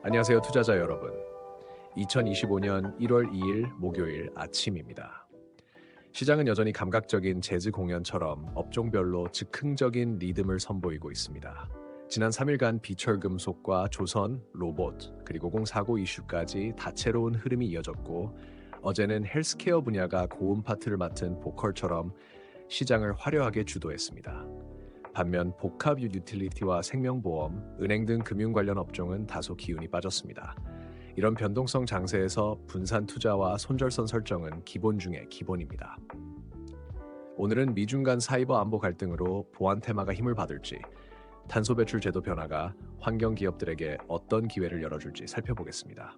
안녕하세요, 투자자 여러분. 2025년 1월 2일 목요일 아침입니다. 시장은 여전히 감각적인 재즈 공연처럼 업종별로 즉흥적인 리듬을 선보이고 있습니다. 지난 3일간 비철금속과 조선, 로봇, 그리고 공사고 이슈까지 다채로운 흐름이 이어졌고, 어제는 헬스케어 분야가 고음 파트를 맡은 보컬처럼 시장을 화려하게 주도했습니다. 반면 복합 유틸리티와 생명보험, 은행 등 금융 관련 업종은 다소 기운이 빠졌습니다. 이런 변동성 장세에서 분산 투자와 손절선 설정은 기본 중의 기본입니다. 오늘은 미중 간 사이버 안보 갈등으로 보안 테마가 힘을 받을지, 탄소 배출 제도 변화가 환경 기업들에게 어떤 기회를 열어줄지 살펴보겠습니다.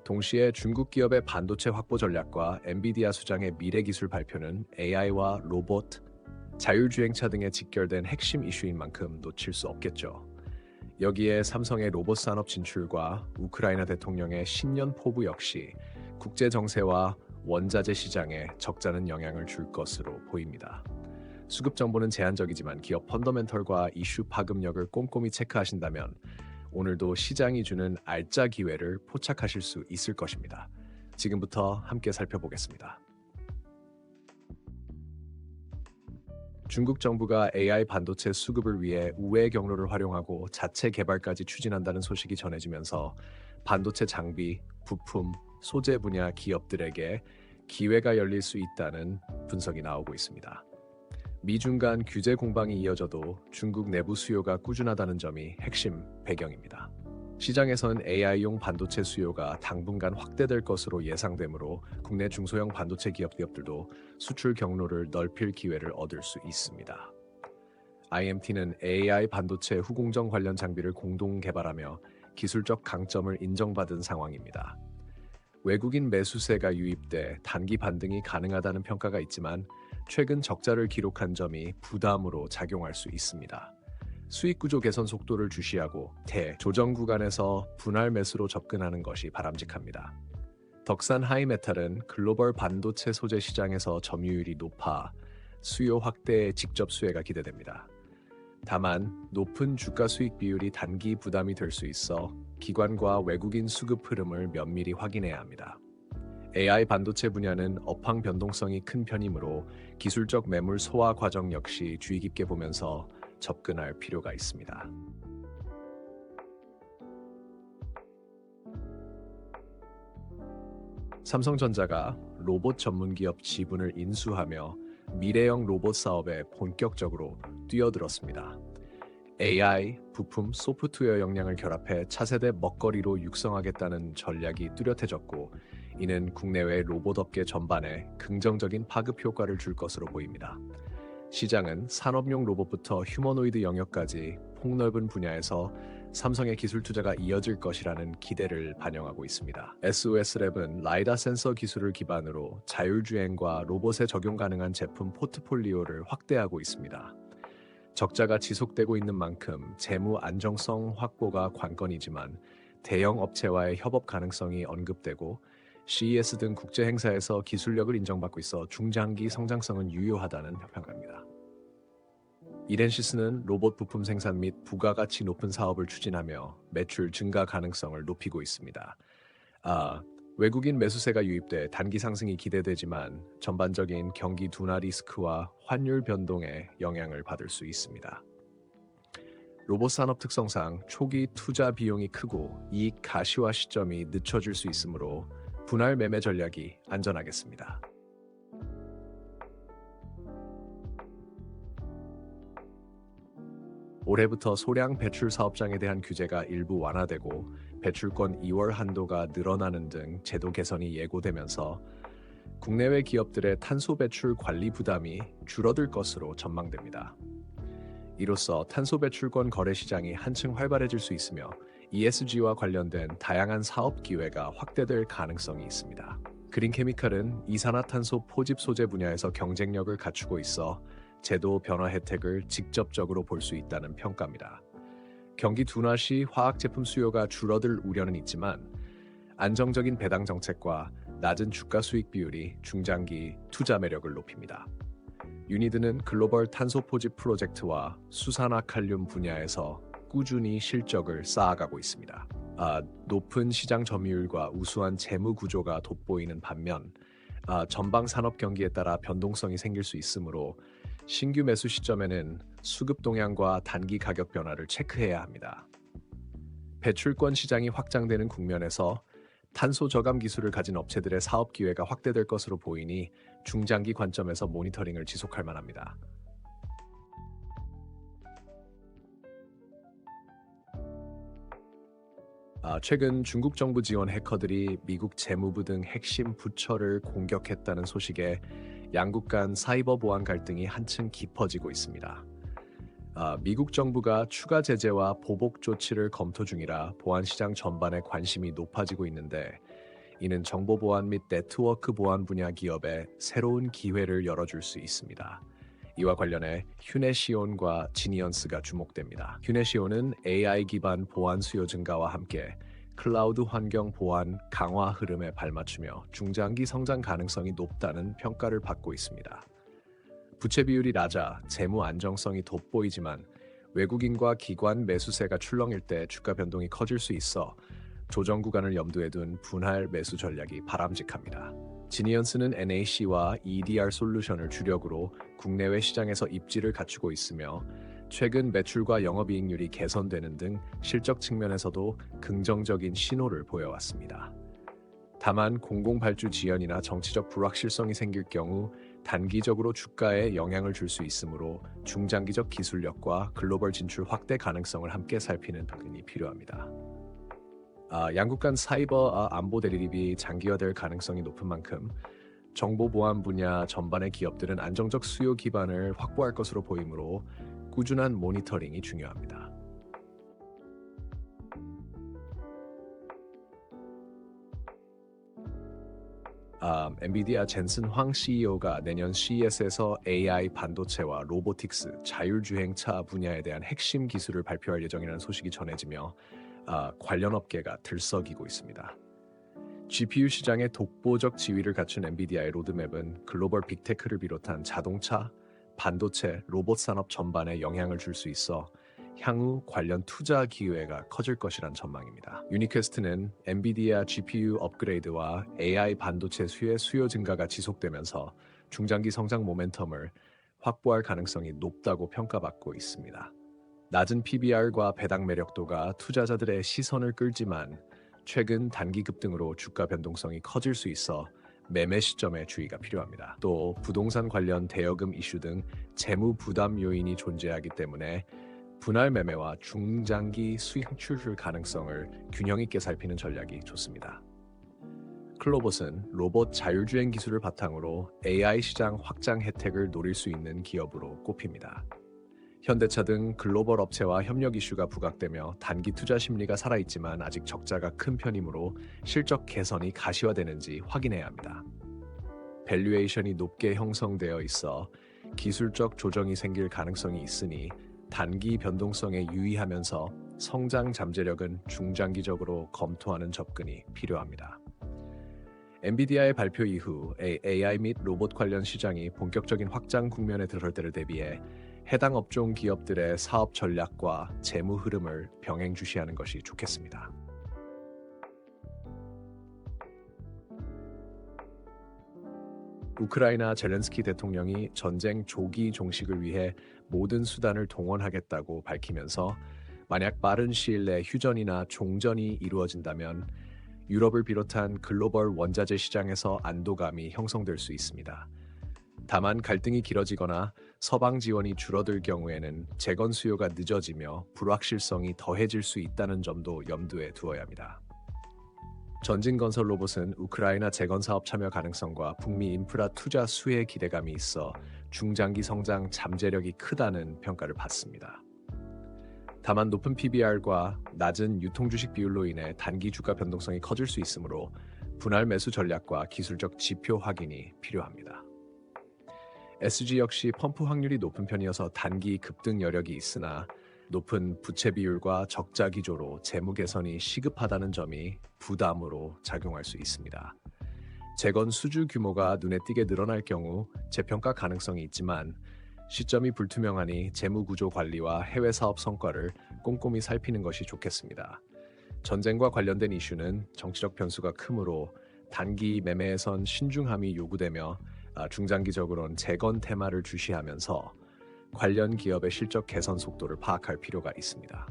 동시에 중국 기업의 반도체 확보 전략과 엔비디아 수장의 미래 기술 발표는 AI와 로봇, 자율주행차 등에 직결된 핵심 이슈인 만큼 놓칠 수 없겠죠. 여기에 삼성의 로봇 산업 진출과 우크라이나 대통령의 신년 포부 역시 국제 정세와 원자재 시장에 적잖은 영향을 줄 것으로 보입니다. 수급 정보는 제한적이지만 기업 펀더멘털과 이슈 파급력을 꼼꼼히 체크하신다면 오늘도 시장이 주는 알짜 기회를 포착하실 수 있을 것입니다. 지금부터 함께 살펴보겠습니다. 중국 정부가 AI 반도체 수급을 위해 우회 경로를 활용하고 자체 개발까지 추진한다는 소식이 전해지면서 반도체 장비, 부품, 소재 분야 기업들에게 기회가 열릴 수 있다는 분석이 나오고 있습니다. 미중 간 규제 공방이 이어져도 중국 내부 수요가 꾸준하다는 점이 핵심 배경입니다. 시장에선 AI용 반도체 수요가 당분간 확대될 것으로 예상되므로 국내 중소형 반도체 기업들도 수출 경로를 넓힐 기회를 얻을 수 있습니다. IMT는 AI 반도체 후공정 관련 장비를 공동 개발하며 기술적 강점을 인정받은 상황입니다. 외국인 매수세가 유입돼 단기 반등이 가능하다는 평가가 있지만 최근 적자를 기록한 점이 부담으로 작용할 수 있습니다. 수익 구조 개선 속도를 주시하고 대조정 구간에서 분할 매수로 접근하는 것이 바람직합니다. 덕산 하이메탈은 글로벌 반도체 소재 시장에서 점유율이 높아 수요 확대에 직접 수혜가 기대됩니다. 다만 높은 주가 수익 비율이 단기 부담이 될 수 있어 기관과 외국인 수급 흐름을 면밀히 확인해야 합니다. AI 반도체 분야는 업황 변동성이 큰 편이므로 기술적 매물 소화 과정 역시 주의 깊게 보면서 접근할 필요가 있습니다. 삼성전자가 로봇 전문 기업 지분을 인수하며 미래형 로봇 사업에 본격적으로 뛰어들었습니다. AI, 부품, 소프트웨어 역량을 결합해 차세대 먹거리로 육성하겠다는 전략이 뚜렷해졌고, 이는 국내외 로봇 업계 전반에 긍정적인 파급 효과를 줄 것으로 보입니다. 시장은 산업용 로봇부터 휴머노이드 영역까지 폭넓은 분야에서 삼성의 기술 투자가 이어질 것이라는 기대를 반영하고 있습니다. SOS랩은 라이다 센서 기술을 기반으로 자율주행과 로봇에 적용 가능한 제품 포트폴리오를 확대하고 있습니다. 적자가 지속되고 있는 만큼 재무 안정성 확보가 관건이지만 대형 업체와의 협업 가능성이 언급되고 CES 등 국제 행사에서 기술력을 인정받고 있어 중장기 성장성은 유효하다는 평가입니다. 이렌시스는 로봇 부품 생산 및 부가가치 높은 사업을 추진하며 매출 증가 가능성을 높이고 있습니다. 외국인 매수세가 유입돼 단기 상승이 기대되지만 전반적인 경기 둔화 리스크와 환율 변동에 영향을 받을 수 있습니다. 로봇 산업 특성상 초기 투자 비용이 크고 이익 가시화 시점이 늦춰질 수 있으므로 분할 매매 전략이 안전하겠습니다. 올해부터 소량 배출 사업장에 대한 규제가 일부 완화되고 배출권 2월 한도가 늘어나는 등 제도 개선이 예고되면서 국내외 기업들의 탄소 배출 관리 부담이 줄어들 것으로 전망됩니다. 이로써 탄소 배출권 거래 시장이 한층 활발해질 수 있으며 ESG와 관련된 다양한 사업 기회가 확대될 가능성이 있습니다. 그린케미칼은 이산화탄소 포집 소재 분야에서 경쟁력을 갖추고 있어 제도 변화 혜택을 직접적으로 볼 수 있다는 평가입니다. 경기 둔화 시 화학 제품 수요가 줄어들 우려는 있지만 안정적인 배당 정책과 낮은 주가 수익 비율이 중장기 투자 매력을 높입니다. 유니드는 글로벌 탄소 포집 프로젝트와 수산화칼륨 분야에서 꾸준히 실적을 쌓아가고 있습니다. 높은 시장 점유율과 우수한 재무 구조가 돋보이는 반면 전방 산업 경기에 따라 변동성이 생길 수 있으므로 신규 매수 시점에는 수급 동향과 단기 가격 변화를 체크해야 합니다. 배출권 시장이 확장되는 국면에서 탄소 저감 기술을 가진 업체들의 사업 기회가 확대될 것으로 보이니 중장기 관점에서 모니터링을 지속할 만합니다. 최근 중국 정부 지원 해커들이 미국 재무부 등 핵심 부처를 공격했다는 소식에 양국 간 사이버 보안 갈등이 한층 깊어지고 있습니다. 미국 정부가 추가 제재와 보복 조치를 검토 중이라 보안 시장 전반에 관심이 높아지고 있는데, 이는 정보 보안 및 네트워크 보안 분야 기업에 새로운 기회를 열어줄 수 있습니다. 이와 관련해 휴네시온과 지니언스가 주목됩니다. 휴네시온은 AI 기반 보안 수요 증가와 함께 클라우드 환경 보안 강화 흐름에 발맞추며 중장기 성장 가능성이 높다는 평가를 받고 있습니다. 부채 비율이 낮아 재무 안정성이 돋보이지만 외국인과 기관 매수세가 출렁일 때 주가 변동이 커질 수 있어 조정 구간을 염두에 둔 분할 매수 전략이 바람직합니다. 지니언스는 NAC와 EDR 솔루션을 주력으로 국내외 시장에서 입지를 갖추고 있으며 최근 매출과 영업이익률이 개선되는 등 실적 측면에서도 긍정적인 신호를 보여왔습니다. 다만 공공발주 지연이나 정치적 불확실성이 생길 경우 단기적으로 주가에 영향을 줄 수 있으므로 중장기적 기술력과 글로벌 진출 확대 가능성을 함께 살피는 부분이 필요합니다. 양국 간 사이버 안보 대립이 장기화될 가능성이 높은 만큼 정보 보안 분야 전반의 기업들은 안정적 수요 기반을 확보할 것으로 보이므로 꾸준한 모니터링이 중요합니다. 엔비디아 젠슨 황 CEO가 내년 CES에서 AI 반도체와 로보틱스, 자율주행차 분야에 대한 핵심 기술을 발표할 예정이라는 소식이 전해지며 관련 업계가 들썩이고 있습니다. GPU 시장의 독보적 지위를 갖춘 엔비디아의 로드맵은 글로벌 빅테크를 비롯한 자동차, 반도체, 로봇 산업 전반에 영향을 줄 수 있어 향후 관련 투자 기회가 커질 것이란 전망입니다. 유니퀘스트는 엔비디아 GPU 업그레이드와 AI 반도체 수요 증가가 지속되면서 중장기 성장 모멘텀을 확보할 가능성이 높다고 평가받고 있습니다. 낮은 PBR과 배당 매력도가 투자자들의 시선을 끌지만 최근 단기 급등으로 주가 변동성이 커질 수 있어 매매 시점에 주의가 필요합니다. 또 부동산 관련 대여금 이슈 등 재무 부담 요인이 존재하기 때문에 분할 매매와 중장기 수익 추출 가능성을 균형 있게 살피는 전략이 좋습니다. 클로봇은 로봇 자율주행 기술을 바탕으로 AI 시장 확장 혜택을 노릴 수 있는 기업으로 꼽힙니다. 현대차 등 글로벌 업체와 협력 이슈가 부각되며 단기 투자 심리가 살아있지만 아직 적자가 큰 편이므로 실적 개선이 가시화되는지 확인해야 합니다. 밸류에이션이 높게 형성되어 있어 기술적 조정이 생길 가능성이 있으니 단기 변동성에 유의하면서 성장 잠재력은 중장기적으로 검토하는 접근이 필요합니다. 엔비디아의 발표 이후 AI 및 로봇 관련 시장이 본격적인 확장 국면에 들어설 때를 대비해 해당 업종 기업들의 사업 전략과 재무 흐름을 병행 주시하는 것이 좋겠습니다. 우크라이나 젤렌스키 대통령이 전쟁 조기 종식을 위해 모든 수단을 동원하겠다고 밝히면서 만약 빠른 시일 내 휴전이나 종전이 이루어진다면 유럽을 비롯한 글로벌 원자재 시장에서 안도감이 형성될 수 있습니다. 다만 갈등이 길어지거나 서방 지원이 줄어들 경우에는 재건 수요가 늦어지며 불확실성이 더해질 수 있다는 점도 염두에 두어야 합니다. 전진건설 로봇은 우크라이나 재건 사업 참여 가능성과 북미 인프라 투자 수혜 기대감이 있어 중장기 성장 잠재력이 크다는 평가를 받습니다. 다만 높은 PBR과 낮은 유통주식 비율로 인해 단기 주가 변동성이 커질 수 있으므로 분할 매수 전략과 기술적 지표 확인이 필요합니다. SG 역시 펌프 확률이 높은 편이어서 단기 급등 여력이 있으나 높은 부채 비율과 적자 기조로 재무 개선이 시급하다는 점이 부담으로 작용할 수 있습니다. 재건 수주 규모가 눈에 띄게 늘어날 경우 재평가 가능성이 있지만 시점이 불투명하니 재무구조 관리와 해외 사업 성과를 꼼꼼히 살피는 것이 좋겠습니다. 전쟁과 관련된 이슈는 정치적 변수가 크므로 단기 매매에선 신중함이 요구되며 중장기적으로는 재건 테마를 주시하면서 관련 기업의 실적 개선 속도를 파악할 필요가 있습니다.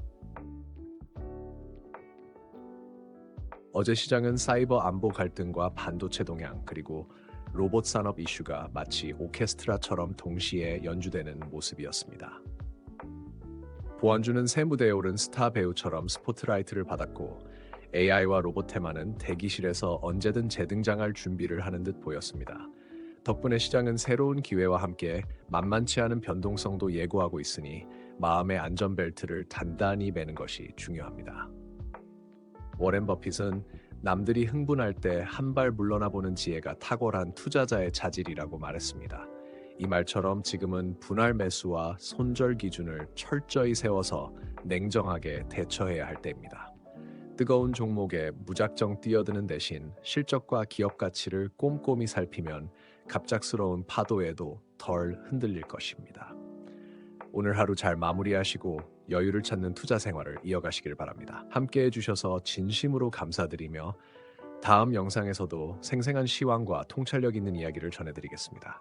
어제 시장은 사이버 안보 갈등과 반도체 동향 그리고 로봇 산업 이슈가 마치 오케스트라처럼 동시에 연주되는 모습이었습니다. 보안주는 새 무대에 오른 스타 배우처럼 스포트라이트를 받았고 AI와 로봇 테마는 대기실에서 언제든 재등장할 준비를 하는 듯 보였습니다. 덕분에 시장은 새로운 기회와 함께 만만치 않은 변동성도 예고하고 있으니 마음의 안전벨트를 단단히 매는 것이 중요합니다. 워렌 버핏은 남들이 흥분할 때 한 발 물러나 보는 지혜가 탁월한 투자자의 자질이라고 말했습니다. 이 말처럼 지금은 분할 매수와 손절 기준을 철저히 세워서 냉정하게 대처해야 할 때입니다. 뜨거운 종목에 무작정 뛰어드는 대신 실적과 기업 가치를 꼼꼼히 살피면 갑작스러운 파도에도 덜 흔들릴 것입니다. 오늘 하루 잘 마무리하시고 여유를 찾는 투자 생활을 이어가시길 바랍니다. 함께 해주셔서 진심으로 감사드리며 다음 영상에서도 생생한 시황과 통찰력 있는 이야기를 전해드리겠습니다.